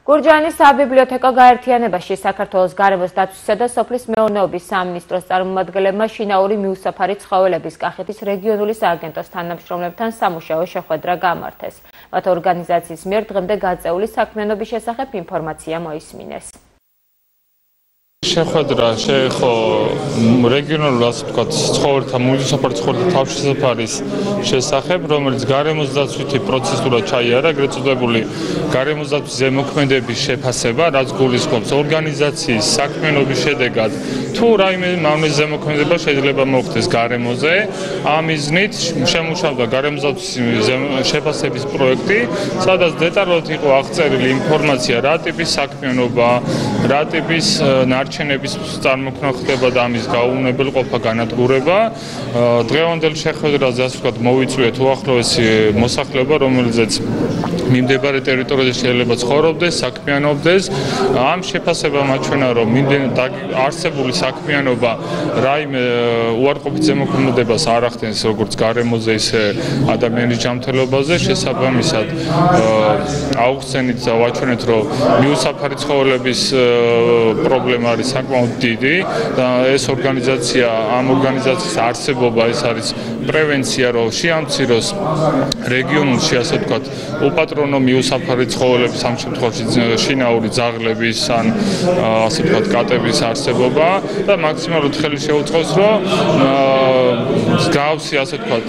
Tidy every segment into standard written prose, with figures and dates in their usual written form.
გურჯაანის საბიბლიოთეკო გაერთიანებაში საქართველოს გარემოს დაცვისა და სოფლის მეურნეობის სამინისტროს წარმომადგენლებმა შინაური მიუსაფარი ცხოველების კახეთის რეგიონული სააგენტოს თანამშრომლებთან სამუშაო შეხვედრა გამართეს. მათ ორგანიზაციის მიერ დღემდე გაწეული საქმიანობის შესახებ ინფორმაცია მოისმინეს. შეხვედრა შეეხო რეგიონულ ასე ვთქვათ ცხოველთა მიუსაფარი ცხოველთა თავშესაფარის შესახებ, რომელიც გარემოს დაცვითი პროცესურად ჩაიარა, ეგრეთ წოდებული გარემოს დაცვის ზემოქმედების შეფასება, რაც გულისხმობს ორგანიზაციის საქმიანობის შედეგად თუ რაიმე მავნეს ზემოქმედება შეიძლება მოხდეს გარემოზე, ამ მიზნით შემუშავდა გარემოს დაცვის შეფასების პროექტი, სადაც დეტალურად იყო აღწერილი ინფორმაცია, რა ტიპის საქმიანობა, რა ტიპის ნარჩენების წარმოქმნა ხდება და ამის გაუუნებელყოფა განადგურება. დღევანდელ შეხვედრაზე ასე ვთქვათ მოვიწვიეთ უახლოესი მოსახლეობა, რომელზეც მიმდებარე ტერიტორიაზე შეიძლება ცხოვრობდეს, საქმიანობდეს. ამ შეფასებამ აჩვენა, რომ არსებული საქმიანობა რაიმე უარყოფით ზემოქმედებას არ ახდენს როგორც გარემოზე, ისე ადამიანის ჯანმრთელობაზე. შესაბამისად აუხსენით და ვაჩვენეთ, რომ მიუსაფარი ცხოველების პრობლემა არის საკმაოდ დიდი და ეს ორგანიზაცია, ამ ორგანიზაციის არსებობა ეს არის პრევენცია, რომ შეამციროს რეგიონულში ასე ვთქვათ უპატრონო მიუსაფარი ცხოველების, ამ შემთხვევაში შინაური ძაღლების ან ასე ვთქვათ კატების არსებობა და მაქსიმალურად ხელი შეუწყოს, რომ მსგავსი ასე ვთქვათ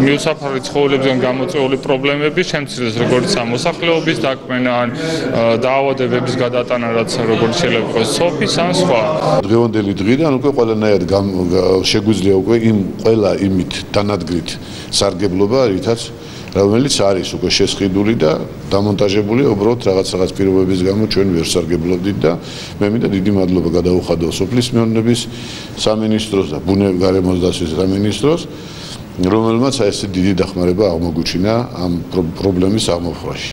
მიუსაფარი ცხოველებიდან გამოწვეული პრობლემები შემცირდეს, როგორც მოსახლეობის დაკვენა ან დაავადებების გადატანა, რაც როგორც შეიძლება იყოს სოფის ან სხვა. დღევანდელი დღიდან უკვე ყველანაირად შეგვიძლია უკვე ყველა იმით თანადგრით სარგებლობა, რომელიც არის უკვე შესყიდული და დამონტაჟებული, უბრალოდ რაღაც პირობების გამო ჩვენ ვერ სარგებლობდით და მე მინდა დიდი მადლობა გადაუხადო სოფლის მეურნეობის სამინისტროს და გარემოს დაცვის სამინისტროს, რომელმაც ესე დიდი დახმარება აღმოგვიჩინა ამ პრობლემის აღმოფხვაში.